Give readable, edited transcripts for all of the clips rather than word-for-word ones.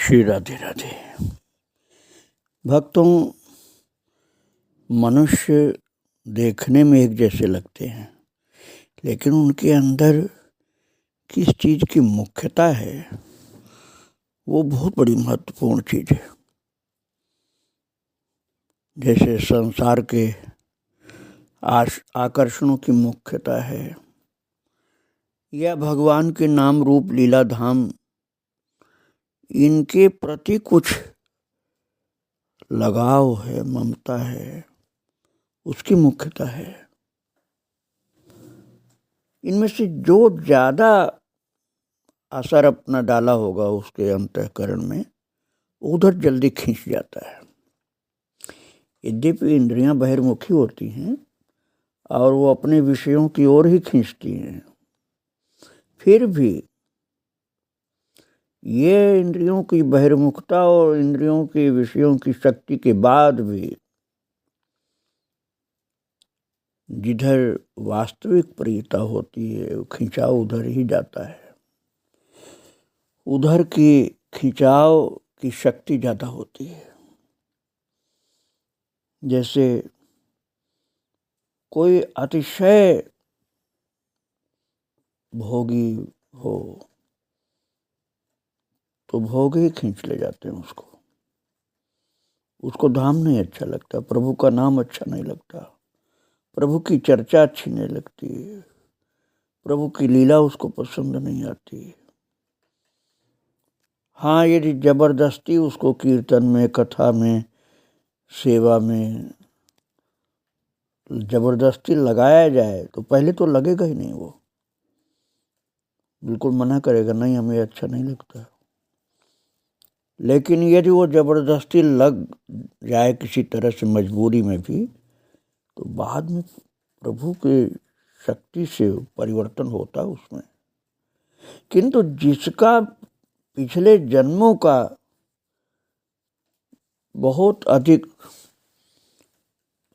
श्री राधे राधे। भक्तों, मनुष्य देखने में एक जैसे लगते हैं, लेकिन उनके अंदर किस चीज़ की मुख्यता है वो बहुत बड़ी महत्वपूर्ण चीज़ है। जैसे संसार के आकर्षणों की मुख्यता है या भगवान के नाम रूप लीला धाम, इनके प्रति कुछ लगाव है, ममता है, उसकी मुख्यता है। इनमें से जो ज़्यादा असर अपना डाला होगा उसके अंतःकरण में, उधर जल्दी खींच जाता है। यद्यपि इंद्रियां बहिर्मुखी होती हैं और वो अपने विषयों की ओर ही खींचती हैं, फिर भी ये इंद्रियों की बहिर्मुखता और इंद्रियों के विषयों की शक्ति के बाद भी जिधर वास्तविक प्रियता होती है, खिंचाव उधर ही जाता है। उधर की खिंचाव की शक्ति ज़्यादा होती है। जैसे कोई अतिशय भोगी हो तो भोग ही खींच ले जाते हैं उसको धाम नहीं अच्छा लगता, प्रभु का नाम अच्छा नहीं लगता, प्रभु की चर्चा अच्छी नहीं लगती, प्रभु की लीला उसको पसंद नहीं आती। हाँ, यदि जबरदस्ती उसको कीर्तन में, कथा में, सेवा में जबरदस्ती लगाया जाए तो पहले तो लगेगा ही नहीं, वो बिल्कुल मना करेगा, नहीं हमें अच्छा नहीं लगता। लेकिन यदि वो जबरदस्ती लग जाए किसी तरह से, मजबूरी में भी, तो बाद में प्रभु के शक्ति से परिवर्तन होता है उसमें। किंतु जिसका पिछले जन्मों का बहुत अधिक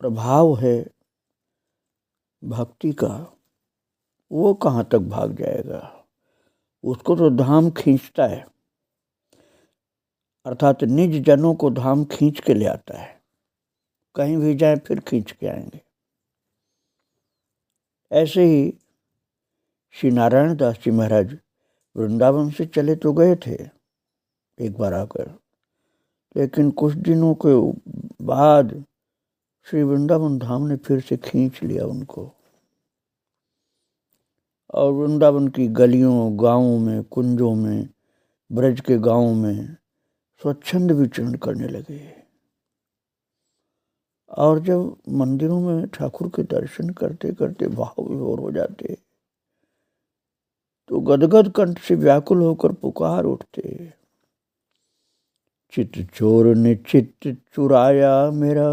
प्रभाव है भक्ति का, वो कहाँ तक भाग जाएगा? उसको तो धाम खींचता है, अर्थात निज जनों को धाम खींच के ले आता है। कहीं भी जाए फिर खींच के आएंगे। ऐसे ही श्री नारायण दास जी महाराज वृंदावन से चले तो गए थे एक बार आकर, लेकिन कुछ दिनों के बाद श्री वृंदावन धाम ने फिर से खींच लिया उनको, और वृंदावन की गलियों, गांवों में, कुंजों में, ब्रज के गांवों में स्वच्छंद विचरण करने लगे। और जब मंदिरों में ठाकुर के दर्शन करते करते भाव विभोर हो जाते, तो गदगद कंठ से व्याकुल होकर पुकार उठते, चित चोर ने चित चुराया मेरा,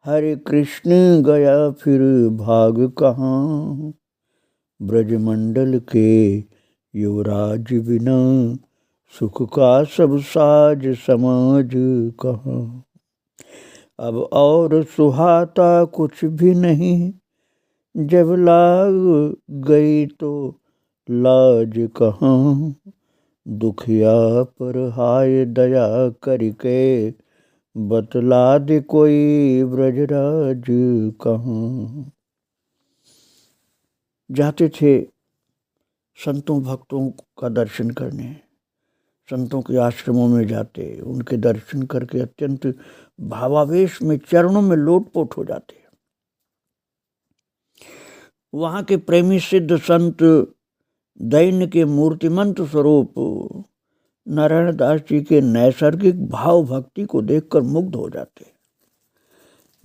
हरे कृष्ण गया फिर भाग कहाँ, ब्रजमंडल के युवराज बिना, सुख का सब साज समाज कहाँ। अब और सुहाता कुछ भी नहीं, जब लाग गई तो लाज कहाँ, दुखिया पर हाय दया करके, बतला दे कोई ब्रजराज कहाँ। जाते थे संतों भक्तों का दर्शन करने, संतों के आश्रमों में जाते, उनके दर्शन करके अत्यंत भावावेश में चरणों में लोटपोट हो जाते। वहाँ के प्रेमी सिद्ध संत दैन्य के मूर्तिमंत स्वरूप नारायण दास जी के नैसर्गिक भाव भक्ति को देखकर मुग्ध हो जाते।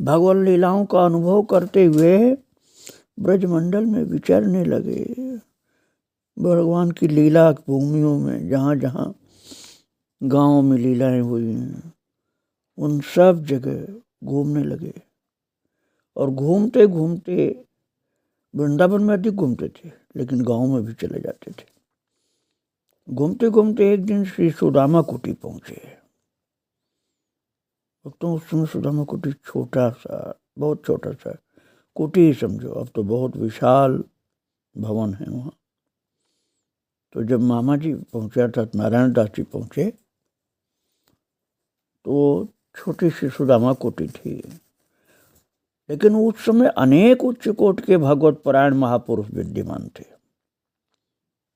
भगवान लीलाओं का अनुभव करते हुए ब्रजमंडल में विचरने लगे। भगवान की लीला भूमियों में जहाँ जहाँ गाँव में लीलाएं हुई हैं, उन सब जगह घूमने लगे। और घूमते घूमते वृंदावन में अधिक घूमते थे, लेकिन गाँव में भी चले जाते थे। घूमते घूमते एक दिन श्री सुदामा कुटी पहुँचे। तो उस समय सुदामा कुटी छोटा सा, बहुत छोटा सा कुटी ही समझो, अब तो बहुत विशाल भवन है वहाँ। तो जब मामा जी पहुँचा था, नारायण दास जी पहुँचे, तो छोटी सी सुदामा कोटि थी, लेकिन उस समय अनेक उच्च कोट के भगवत परायण महापुरुष विद्यमान थे।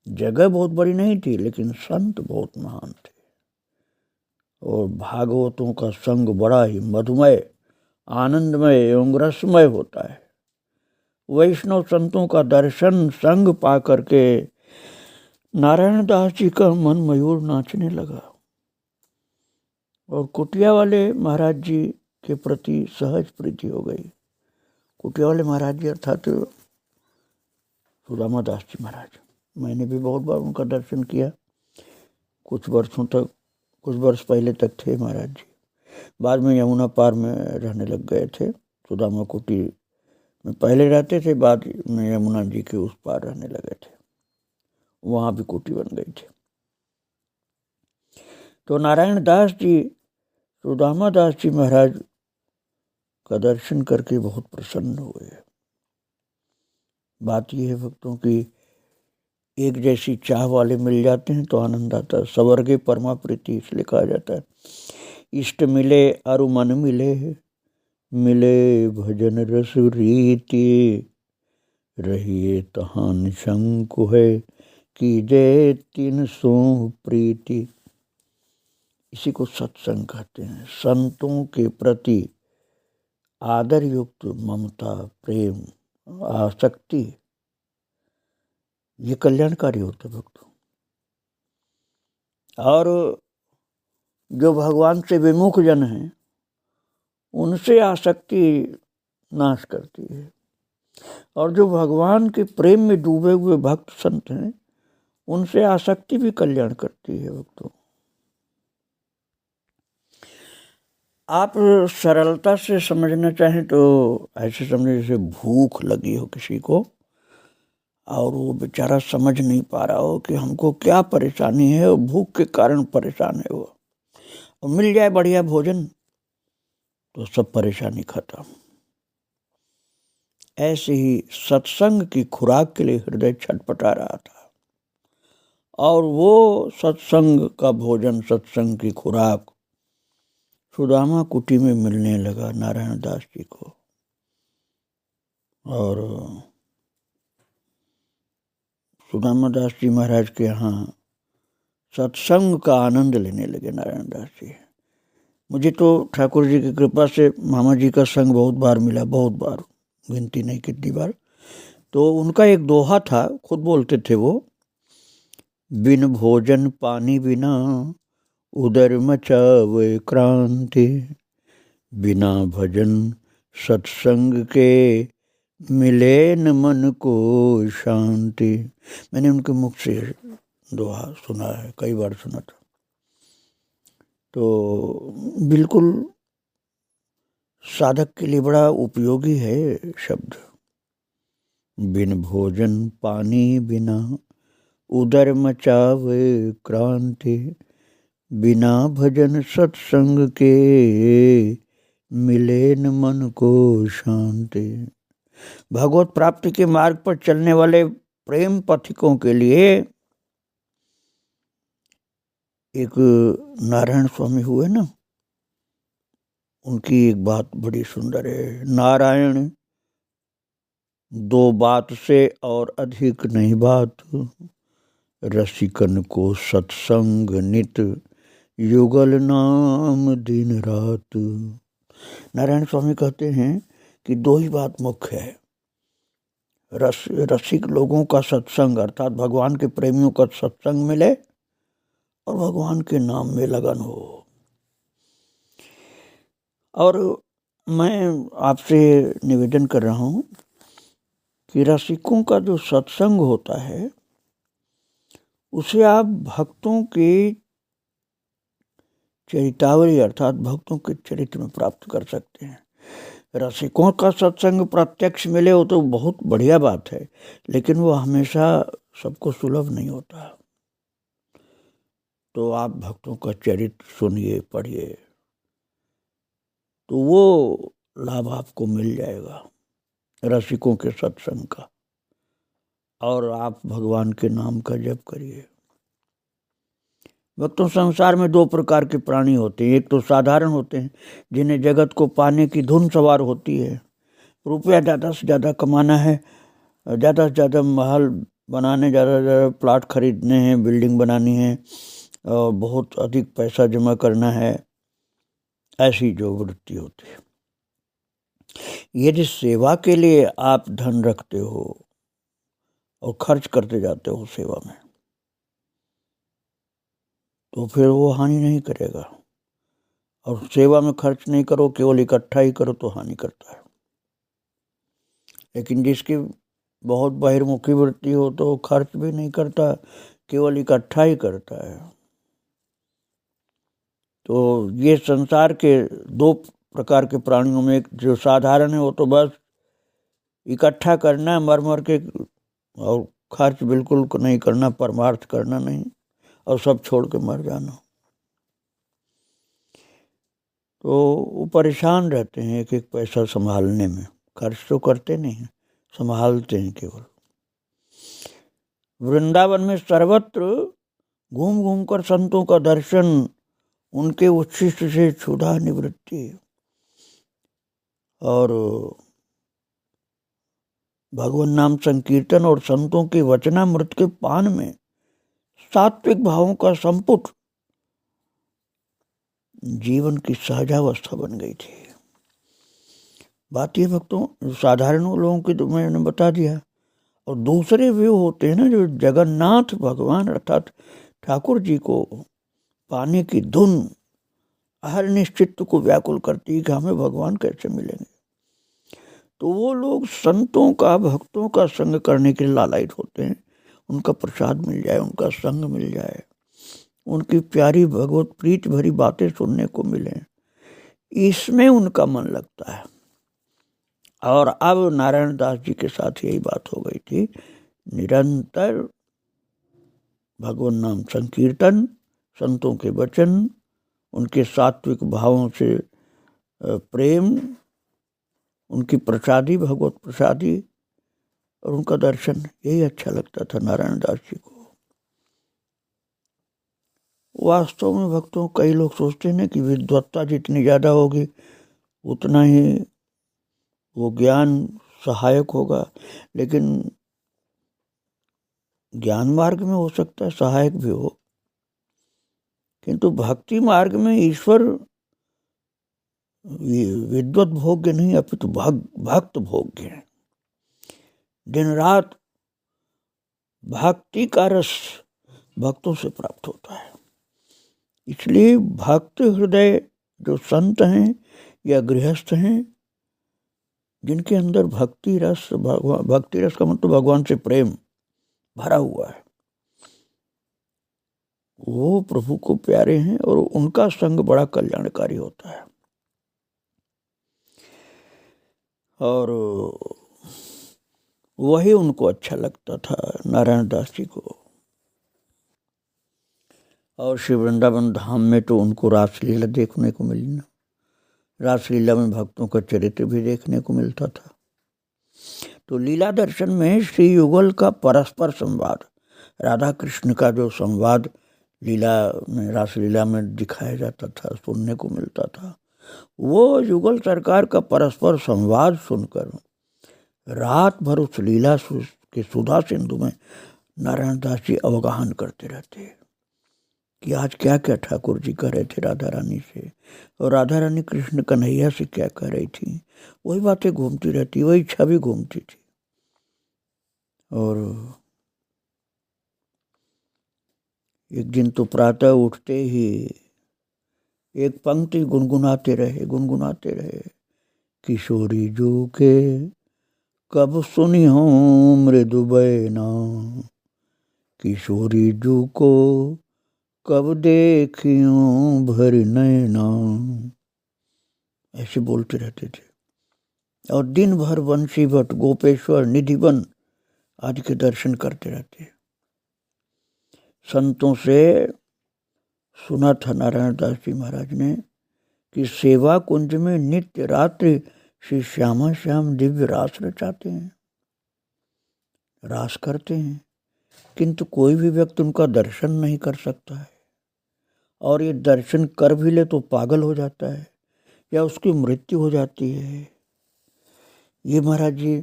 जगह बहुत बड़ी नहीं थी, लेकिन संत बहुत महान थे। और भागवतों का संग बड़ा ही मधुमय, आनंदमय एवं रसमय होता है। वैष्णव संतों का दर्शन संग पा करके नारायण दास जी का मन मयूर नाचने लगा और कुटिया वाले महाराज जी के प्रति सहज प्रीति हो गई। कुटिया वाले महाराज जी अर्थात सुदामा दास जी महाराज, मैंने भी बहुत बार उनका दर्शन किया। कुछ वर्ष पहले तक थे महाराज जी, बाद में यमुना पार में रहने लग गए थे। सुदामा कुटी में पहले रहते थे, बाद में यमुना जी के उस पार रहने लगे थे, वहाँ भी कुटी बन गई थी। तो नारायण दास जी सुदामा दास जी महाराज का दर्शन करके बहुत प्रसन्न हुए। बात यह है भक्तों की एक जैसी चाह वाले मिल जाते हैं तो आनंद आता है। सवर्गे परमा प्रीति इसलिए कहा जाता है। इष्ट मिले अरु मन मिले, मिले भजन रस रीति, रहिए तहान शंकु है कीजे तीन सो प्रीति। इसी को सत्संग कहते हैं। संतों के प्रति आदर युक्त ममता, प्रेम, आसक्ति, ये कल्याणकारी होता है भक्तों। और जो भगवान से विमुख जन हैं उनसे आसक्ति नाश करती है, और जो भगवान के प्रेम में डूबे हुए भक्त संत हैं उनसे आसक्ति भी कल्याण करती है भक्तों। आप सरलता से समझना चाहें तो ऐसे समझे जैसे भूख लगी हो किसी को और वो बेचारा समझ नहीं पा रहा हो कि हमको क्या परेशानी है, और भूख के कारण परेशान है वो, और मिल जाए बढ़िया भोजन तो सब परेशानी खत्म। ऐसे ही सत्संग की खुराक के लिए हृदय छटपटा रहा था, और वो सत्संग का भोजन, सत्संग की खुराक सुदामा कुटी में मिलने लगा नारायण दास जी को। और सुदामा दास जी महाराज के यहाँ सत्संग का आनंद लेने लगे नारायण दास जी। मुझे तो ठाकुर जी की कृपा से मामा जी का संग बहुत बार मिला, बहुत बार, गिनती नहीं कितनी बार। तो उनका एक दोहा था, खुद बोलते थे वो, बिन भोजन पानी बिना उदर मचावे क्रांति, बिना भजन सत्संग के मिले न मन को शांति। मैंने उनके मुख से दोहा सुना है, कई बार सुना था। तो बिल्कुल साधक के लिए बड़ा उपयोगी है शब्द। बिन भोजन पानी बिना उदर मचावे क्रांति, बिना भजन सत्संग के मिले न मन को शांति। भगवत प्राप्ति के मार्ग पर चलने वाले प्रेम पथिकों के लिए एक नारायण स्वामी हुए ना, उनकी एक बात बड़ी सुंदर है। नारायण दो बात से और अधिक नहीं बात, रसिकन को सत्संग नित, युगल नाम दिन रात। नारायण स्वामी कहते हैं कि दो ही बात मुख्य है, रसिक लोगों का सत्संग अर्थात भगवान के प्रेमियों का सत्संग मिले और भगवान के नाम में लगन हो। और मैं आपसे निवेदन कर रहा हूँ कि रसिकों का जो सत्संग होता है उसे आप भक्तों के चरितावली अर्थात भक्तों के चरित्र में प्राप्त कर सकते हैं। रसिकों का सत्संग प्रत्यक्ष मिले हो तो बहुत बढ़िया बात है, लेकिन वो हमेशा सबको सुलभ नहीं होता। तो आप भक्तों का चरित्र सुनिए, पढ़िए, तो वो लाभ आपको मिल जाएगा रसिकों के सत्संग का, और आप भगवान के नाम का जप करिए। भक्तों, संसार में दो प्रकार के प्राणी होते हैं। एक तो साधारण होते हैं, जिन्हें जगत को पाने की धुन सवार होती है। रुपया ज़्यादा से ज़्यादा कमाना है, ज़्यादा से ज़्यादा महल बनाने, ज़्यादा से ज़्यादा प्लाट खरीदने हैं, बिल्डिंग बनानी है, और बहुत अधिक पैसा जमा करना है, ऐसी जो वृत्ति होती है। यदि सेवा के लिए आप धन रखते हो और खर्च करते जाते हो सेवा में, तो फिर वो हानि नहीं करेगा। और सेवा में खर्च नहीं करो, केवल इकट्ठा ही करो, तो हानि करता है। लेकिन जिसकी बहुत बहिर्मुखी वृत्ति हो तो खर्च भी नहीं करता, केवल इकट्ठा ही करता है। तो ये संसार के दो प्रकार के प्राणियों में, एक जो साधारण है वो तो बस इकट्ठा करना, मर मर के, और खर्च बिल्कुल नहीं करना, परमार्थ करना नहीं, और सब छोड़ के मर जाना। तो वो परेशान रहते हैं एक एक पैसा संभालने में। खर्च तो करते नहीं हैं, संभालते हैं केवल। वृंदावन में सर्वत्र घूम घूम कर संतों का दर्शन, उनके उच्छिष्ट से क्षुधा निवृत्ति, और भगवान नाम संकीर्तन और संतों के वचनामृत के पान में सात्विक भावों का संपुट जीवन की सहजावस्था बन गई थी। बात ये भक्तों, साधारण लोगों की तो मैंने बता दिया, और दूसरे भी होते हैं ना, जो जगन्नाथ भगवान अर्थात ठाकुर जी को पाने की धुन हर निश्चित को व्याकुल करती है कि हमें भगवान कैसे मिलेंगे। तो वो लोग संतों का, भक्तों का संग करने के लिए लालायित होते हैं। उनका प्रसाद मिल जाए, उनका संग मिल जाए, उनकी प्यारी भगवत प्रीत भरी बातें सुनने को मिले, इसमें उनका मन लगता है। और अब नारायण दास जी के साथ यही बात हो गई थी। निरंतर भगवान नाम संकीर्तन, संतों के वचन, उनके सात्विक भावों से प्रेम, उनकी प्रसादी, भगवत प्रसादी, और उनका दर्शन, यही अच्छा लगता था नारायण दास जी को। वास्तव में भक्तों, कई लोग सोचते हैं कि विद्वत्ता जितनी ज़्यादा होगी उतना ही वो ज्ञान सहायक होगा। लेकिन ज्ञान मार्ग में हो सकता है सहायक भी हो, किंतु भक्ति मार्ग में ईश्वर विद्वत भोग्य नहीं, अपितु भक्त भोग्य है। दिन रात भक्ति का रस भक्तों से प्राप्त होता है। इसलिए भक्त हृदय जो संत हैं या गृहस्थ हैं, जिनके अंदर भक्ति रस का मतलब भगवान से प्रेम भरा हुआ है, वो प्रभु को प्यारे हैं, और उनका संग बड़ा कल्याणकारी होता है। और वही उनको अच्छा लगता था नारायण दास जी को। और श्री वृंदावन धाम में तो उनको रासलीला देखने को मिली ना। रासलीला में भक्तों का चरित्र भी देखने को मिलता था। तो लीला दर्शन में श्री युगल का परस्पर संवाद, राधा कृष्ण का जो संवाद लीला में, रासलीला में दिखाया जाता था, सुनने को मिलता था, वो युगल सरकार का परस्पर संवाद सुनकर रात भर उस लीला के सुधा सिंधु में नारायण दास जी अवगाहन करते रहते कि आज क्या क्या ठाकुर जी कह रहे थे राधा रानी से, और राधा रानी कृष्ण कन्हैया से क्या कह रही थी। वही बातें घूमती रहती, वही छवि घूमती थी। और एक दिन तो प्रातः उठते ही एक पंक्ति गुनगुनाते रहे, किशोरी जो के कब सुनी हो मृदु बैना, किशोरी जो को कब देखियों भरी नैना, ऐसे बोलते रहते थे। और दिन भर बंशी भट्ट, गोपेश्वर, निधिवन आदि के दर्शन करते रहते। संतों से सुना था नारायण दास जी महाराज ने कि सेवा कुंज में नित्य रात्रि श्री श्यामा श्याम दिव्य रास रचाते हैं, रास करते हैं, किंतु कोई भी व्यक्ति उनका दर्शन नहीं कर सकता है। और ये दर्शन कर भी ले तो पागल हो जाता है या उसकी मृत्यु हो जाती है। ये महाराज जी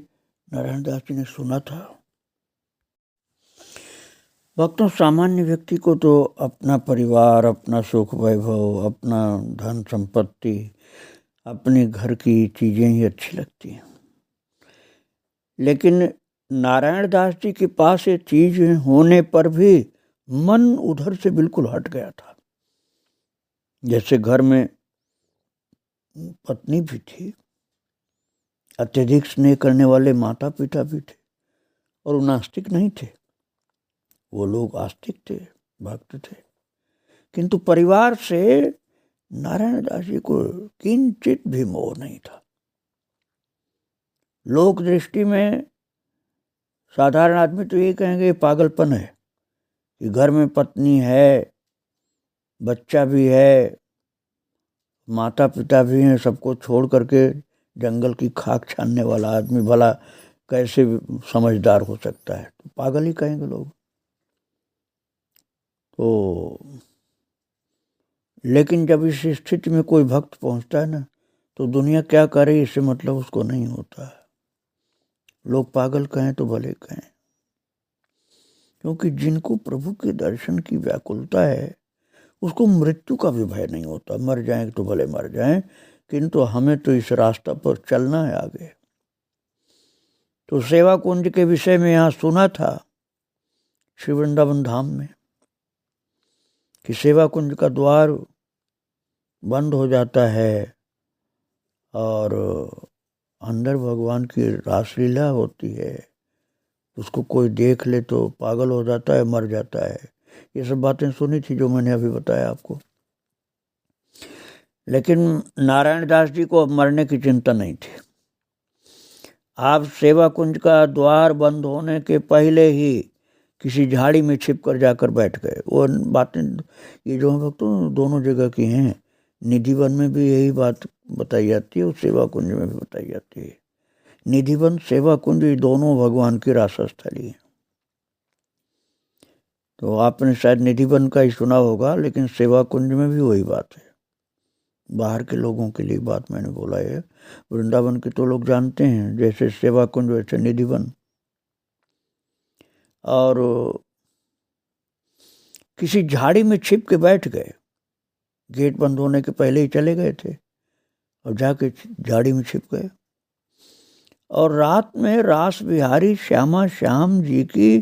नारायण दास जी ने सुना था। भक्तों, सामान्य व्यक्ति को तो अपना परिवार, अपना सुख वैभव, अपना धन संपत्ति, अपने घर की चीजें ही अच्छी लगती हैं, लेकिन नारायण दास जी के पास ये चीज होने पर भी मन उधर से बिल्कुल हट गया था। जैसे घर में पत्नी भी थी, अत्यधिक स्नेह करने वाले माता पिता भी थे, और वो नास्तिक नहीं थे, वो लोग आस्तिक थे, भक्त थे, किंतु परिवार से नारायण दास जी को किंचित भी मोह नहीं था। लोक दृष्टि में साधारण आदमी तो ये कहेंगे पागलपन है कि घर में पत्नी है, बच्चा भी है, माता पिता भी हैं, सबको छोड़ करके जंगल की खाक छानने वाला आदमी भला कैसे समझदार हो सकता है, तो पागल ही कहेंगे लोग। तो लेकिन जब इस स्थिति में कोई भक्त पहुंचता है ना, तो दुनिया क्या करे इससे मतलब उसको नहीं होता है। लोग पागल कहें तो भले कहें, क्योंकि जिनको प्रभु के दर्शन की व्याकुलता है उसको मृत्यु का भी भय नहीं होता। मर जाएं तो भले मर जाएं, किंतु हमें तो इस रास्ता पर चलना है आगे। तो सेवा कुंज के विषय में यहाँ सुना था श्री वृंदावन धाम में कि सेवा कुंज का द्वार बंद हो जाता है और अंदर भगवान की रासलीला होती है। उसको कोई देख ले तो पागल हो जाता है, मर जाता है। ये सब बातें सुनी थी जो मैंने अभी बताया आपको। लेकिन नारायण दास जी को अब मरने की चिंता नहीं थी। आप सेवा कुंज का द्वार बंद होने के पहले ही किसी झाड़ी में छिप कर जाकर बैठ गए। वो बातें ये जो हम भक्तों दोनों जगह की हैं, निधिवन में भी यही बात बताई जाती है और सेवा कुंज में भी बताई जाती है। निधिवन, सेवा कुंज दोनों भगवान की रासस्थली है। तो आपने शायद निधिवन का ही सुना होगा, लेकिन सेवा कुंज में भी वही बात है। बाहर के लोगों के लिए बात मैंने बोला है, वृंदावन के तो लोग जानते हैं, जैसे सेवा कुंज वैसे निधिवन। और किसी झाड़ी में छिप के बैठ गए, गेट बंद होने के पहले ही चले गए थे और जाके झाड़ी में छिप गए। और रात में रास बिहारी श्यामा श्याम जी की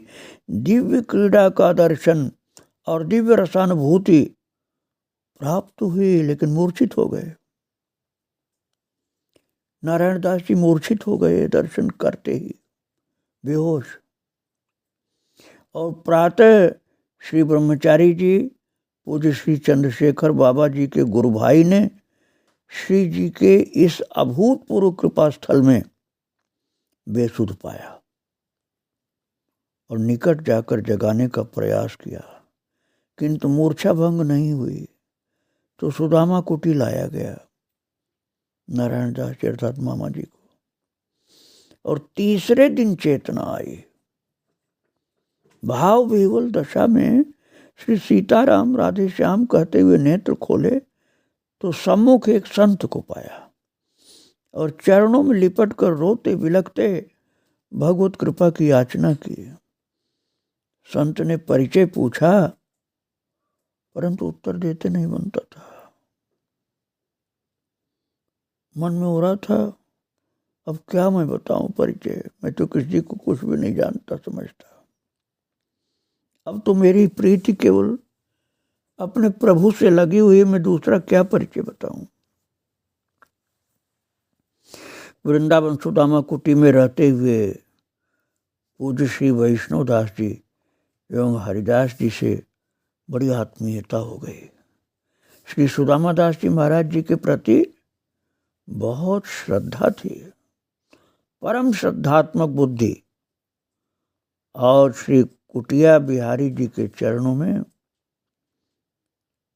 दिव्य क्रीड़ा का दर्शन और दिव्य रसानुभूति प्राप्त हुई, लेकिन मूर्छित हो गए। नारायण दास जी मूर्छित हो गए दर्शन करते ही, बेहोश। और प्रातः श्री ब्रह्मचारी जी, पूज्य श्री चंद्रशेखर बाबा जी के गुरु भाई ने श्री जी के इस अभूतपूर्व कृपा स्थल में बेसुध पाया और निकट जाकर जगाने का प्रयास किया, किंतु मूर्छा भंग नहीं हुई। तो सुदामा कुटी लाया गया नारायण दास जी अर्थात मामा जी को, और तीसरे दिन चेतना आई। भाव विह्वल दशा में श्री सीताराम राधे श्याम कहते हुए नेत्र खोले तो सम्मुख एक संत को पाया और चरणों में लिपट कर रोते बिलखते भगवत कृपा की याचना की। संत ने परिचय पूछा, परंतु उत्तर देते नहीं बनता था। मन में हो रहा था अब क्या मैं बताऊं परिचय, मैं तो किसी को कुछ भी नहीं जानता समझता। अब तो मेरी प्रीति केवल अपने प्रभु से लगी हुई, मैं दूसरा क्या परिचय बताऊं। वृंदावन सुदामा कुटी में रहते हुए पूज्य श्री वैष्णव दास जी एवं हरिदास जी से बड़ी आत्मीयता हो गई। श्री सुदामा दास जी महाराज जी के प्रति बहुत श्रद्धा थी, परम श्रद्धात्मक बुद्धि। और श्री कुटिया बिहारी जी के चरणों में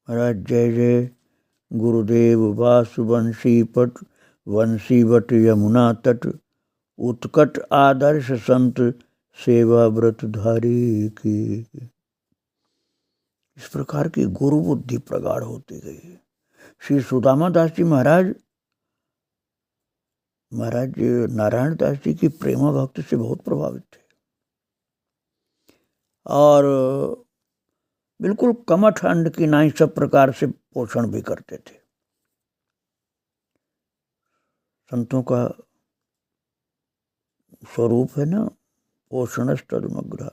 महाराज जय जय गुरुदेव वासुवंशी पट वंशी बट यमुना तट उत्कट आदर्श संत सेवा व्रत धारी की। इस प्रकार की गुरु बुद्धि प्रगाढ़ होती गई। श्री सुदामा दास जी महाराज नारायण दास जी की प्रेमा भक्ति से बहुत प्रभावित थे और बिल्कुल कमठंड की नाई सब प्रकार से पोषण भी करते थे। संतों का स्वरूप है ना, पोषणस्तदनुग्रह,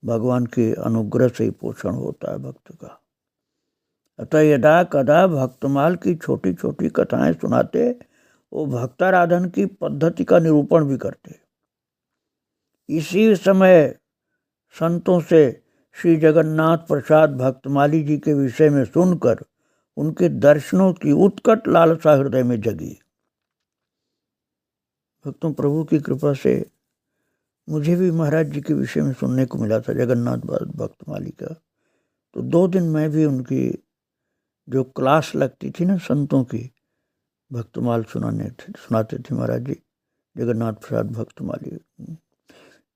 भगवान के अनुग्रह से ही पोषण होता है भक्त का। अतः यदा कदा भक्तमाल की छोटी छोटी कथाएं सुनाते, वो भक्ताराधन की पद्धति का निरूपण भी करते। इसी समय संतों से श्री जगन्नाथ प्रसाद भक्तमाली जी के विषय में सुनकर उनके दर्शनों की उत्कट लालसा हृदय में जगी। भक्तों, प्रभु की कृपा से मुझे भी महाराज जी के विषय में सुनने को मिला था, जगन्नाथ भक्तमाली का। तो 2 दिन मैं भी उनकी जो क्लास लगती थी ना संतों की, भक्तमाल सुनाते थे महाराज जी जगन्नाथ प्रसाद भक्तमाली।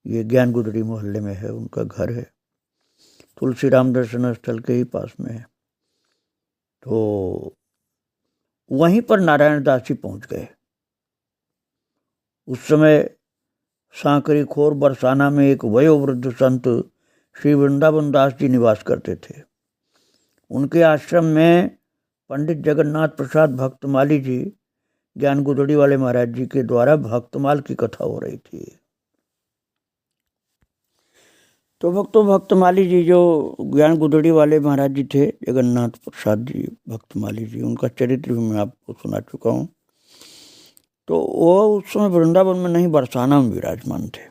ये ज्ञान गुदड़ी मोहल्ले में है, उनका घर है, तुलसी राम दर्शन स्थल के ही पास में है। तो वहीं पर नारायण दास जी पहुंच गए। उस समय सांकरी खोर बरसाना में एक वयोवृद्ध संत श्री वृंदावन दास जी निवास करते थे। उनके आश्रम में पंडित जगन्नाथ प्रसाद भक्तमाली जी ज्ञान गुदड़ी वाले महाराज जी के द्वारा भक्तमाल की कथा हो रही थी। तो भक्तमाली जी जो ज्ञान गुदड़ी वाले महाराज जी थे, जगन्नाथ प्रसाद जी भक्तमाली जी, उनका चरित्र भी मैं आपको सुना चुका हूँ। तो वो उस समय वृंदावन में नहीं, बरसाना में विराजमान थे,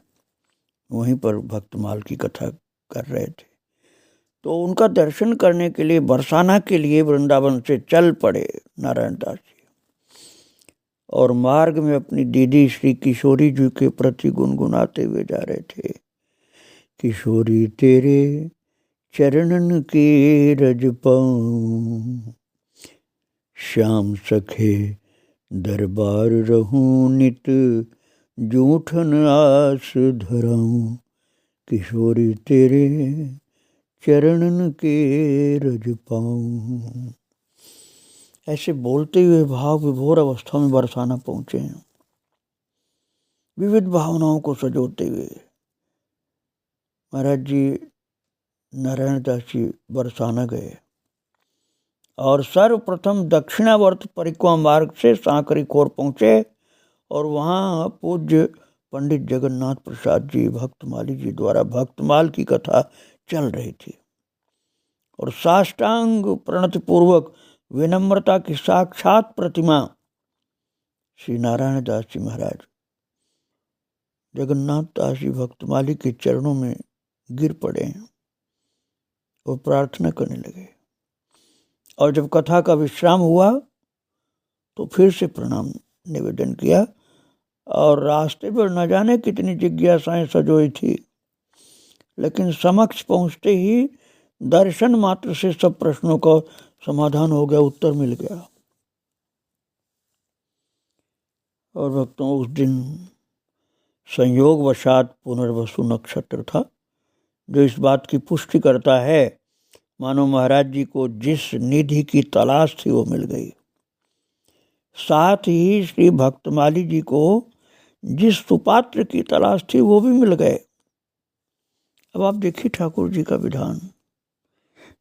वहीं पर भक्तमाल की कथा कर रहे थे। तो उनका दर्शन करने के लिए बरसाना के लिए वृंदावन से चल पड़े नारायण दास जी, और मार्ग में अपनी दीदी श्री किशोरी जी के प्रति गुनगुनाते हुए जा रहे थे। किशोरी तेरे चरणन के रज पाऊं, श्याम सखे दरबार रहूं, नित जूठन आस धराऊं। किशोरी तेरे चरणन के रज पाऊं। ऐसे बोलते हुए भाव विभोर अवस्था में बरसाना पहुंचे हैं, विविध भावनाओं को सजोते हुए महाराज जी नारायण दास जी बरसाना गए और सर्वप्रथम दक्षिणावर्त परिक्रमा मार्ग से सांकरी खोर पहुंचे और वहाँ पूज्य पंडित जगन्नाथ प्रसाद जी भक्तमाली जी द्वारा भक्तमाल की कथा चल रही थी और साष्टांग प्रणति पूर्वक विनम्रता की साक्षात प्रतिमा श्री नारायण दास जी महाराज जगन्नाथ दास जी भक्तमाली के चरणों में गिर पड़े और प्रार्थना करने लगे। और जब कथा का विश्राम हुआ तो फिर से प्रणाम निवेदन किया और रास्ते पर न जाने कितनी जिज्ञासाएं सजोई थी, लेकिन समक्ष पहुंचते ही दर्शन मात्र से सब प्रश्नों का समाधान हो गया, उत्तर मिल गया। और भक्तों, उस दिन संयोगवशात पुनर्वसु नक्षत्र था, जो इस बात की पुष्टि करता है मानो महाराज जी को जिस निधि की तलाश थी वो मिल गई। साथ ही श्री भक्तमाली जी को जिस सुपात्र की तलाश थी वो भी मिल गए। अब आप देखिए ठाकुर जी का विधान,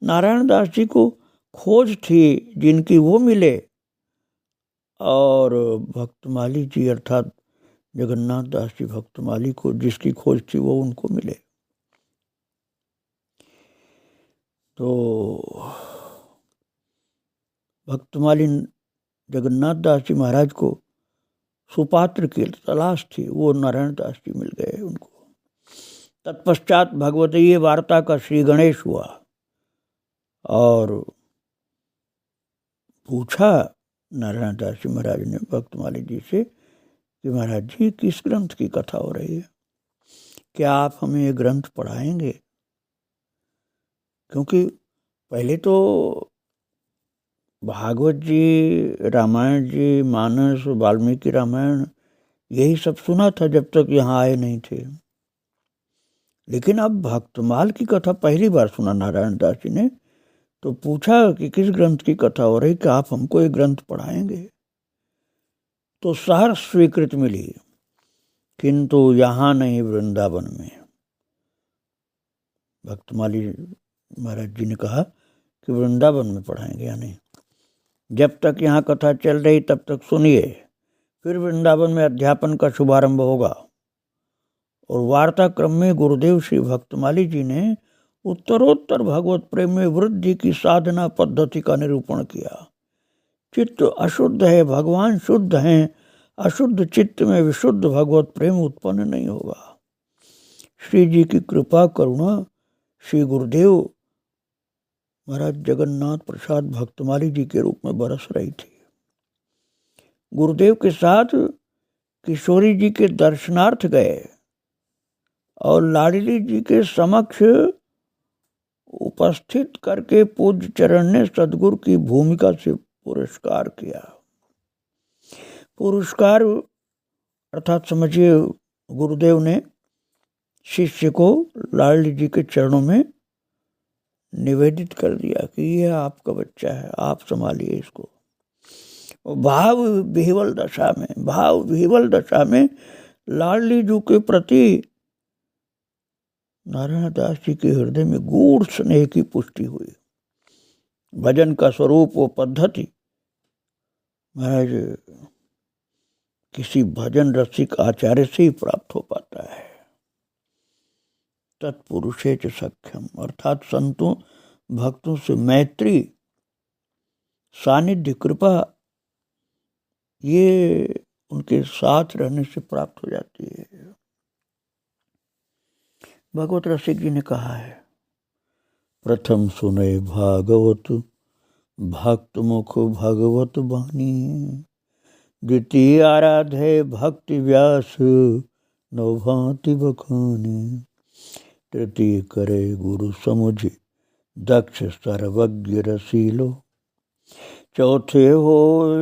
नारायण दास जी को खोज थी जिनकी वो मिले, और भक्तमाली जी अर्थात जगन्नाथ दास जी भक्तमाली को जिसकी खोज थी वो उनको मिले। तो भक्तमाली जगन्नाथ दास जी महाराज को सुपात्र की तलाश थी, वो नारायण दास जी मिल गए उनको। तत्पश्चात भगवतीय वार्ता का श्री गणेश हुआ और पूछा नारायण दास जी महाराज ने भक्तमाली जी से कि महाराज जी किस ग्रंथ की कथा हो रही है, क्या आप हमें ये ग्रंथ पढ़ाएंगे? क्योंकि पहले तो भागवत जी, रामायण जी, मानस, वाल्मीकि रामायण यही सब सुना था जब तक यहाँ आए नहीं थे। लेकिन अब भक्तमाल की कथा पहली बार सुना नारायण दास जी ने, तो पूछा कि किस ग्रंथ की कथा हो रही, कि आप हमको ये ग्रंथ पढ़ाएंगे। तो सहर्ष स्वीकृति मिली, किंतु यहाँ नहीं, वृंदावन में। भक्तमाली महाराज जी ने कहा कि वृंदावन में पढ़ाएंगे या नहीं, जब तक यहाँ कथा चल रही तब तक सुनिए, फिर वृंदावन में अध्यापन का शुभारंभ होगा। और वार्ता क्रम में गुरुदेव श्री भक्तमाली जी ने उत्तरोत्तर भगवत प्रेम में वृद्धि की साधना पद्धति का निरूपण किया। चित्त अशुद्ध है, भगवान शुद्ध हैं, अशुद्ध चित्त में विशुद्ध भगवत प्रेम उत्पन्न नहीं होगा। श्री जी की कृपा करुणा श्री गुरुदेव महाराज जगन्नाथ प्रसाद भक्तमाली जी के रूप में बरस रही थी। गुरुदेव के साथ किशोरी जी के दर्शनार्थ गए और लाडली जी के समक्ष उपस्थित करके पूज्य चरण ने सदगुरु की भूमिका से पुरस्कार किया। पुरस्कार अर्थात समझिए, गुरुदेव ने शिष्य को लाडली जी के चरणों में निवेदित कर दिया कि यह आपका बच्चा है, आप संभालिए इसको। भाव विह्वल दशा में लाडली जी के प्रति नारायण दास जी के हृदय में गूढ़ स्नेह की पुष्टि हुई। भजन का स्वरूप वो पद्धति महाराज किसी भजन रसिक आचार्य से ही प्राप्त हो पाता है। तत्पुरुषे च सख्यम, अर्थात संतों भक्तों से मैत्री, सानिध्य, कृपा, ये उनके साथ रहने से प्राप्त हो जाती है। भगवत रसिक जी ने कहा है, प्रथम सुने भागवत भक्त मुख भगवत बानी, द्वितीय आराधे भक्ति व्यास नवभांति बखानी, तृतीय करे गुरु समुझ दक्ष सर्वज्ञ रसीलो, चौथे हो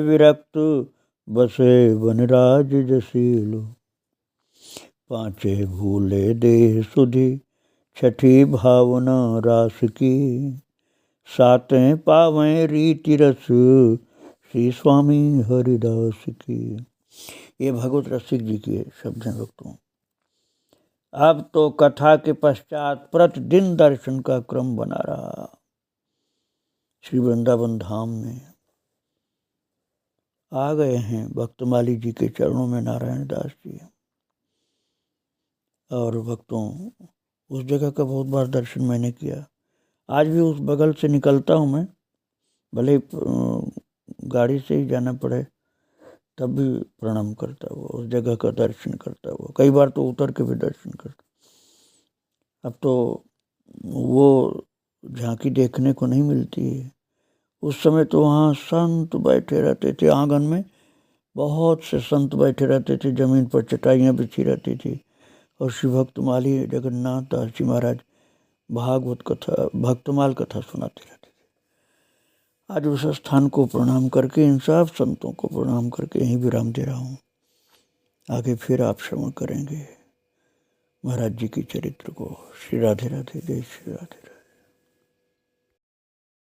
विरक्त बसे वनराज जसीलो, पांचे भूले देह सुधि छठी भावना रास की, सातें पावें रीति रस श्री स्वामी हरिदास की। ये भगवत रसिक जी के शब्द हैं भक्तों। अब तो कथा के पश्चात प्रतिदिन दर्शन का क्रम बना रहा। श्री वृंदावन धाम में आ गए हैं भक्तमाली जी के चरणों में नारायण दास जी। और भक्तों, उस जगह का बहुत बार दर्शन मैंने किया। आज भी उस बगल से निकलता हूँ मैं, भले गाड़ी से ही जाना पड़े तब भी प्रणाम करता हुआ, उस जगह का दर्शन करता हुआ। कई बार तो उतर के भी दर्शन करता। अब तो वो झांकी देखने को नहीं मिलती है। उस समय तो वहाँ संत बैठे रहते थे, आंगन में बहुत से संत बैठे रहते थे, जमीन पर चटाइयाँ बिछी रहती थी और श्री भक्तमाली जगन्नाथ दास जी महाराज भागवत कथा, भक्तमाल कथा सुनाते रहते थे। आज उस स्थान को प्रणाम करके, इन सब संतों को प्रणाम करके यहीं विराम दे रहा हूँ। आगे फिर आप श्रवण करेंगे महाराज जी की चरित्र को। श्री राधे राधे, जय श्री राधे राधे।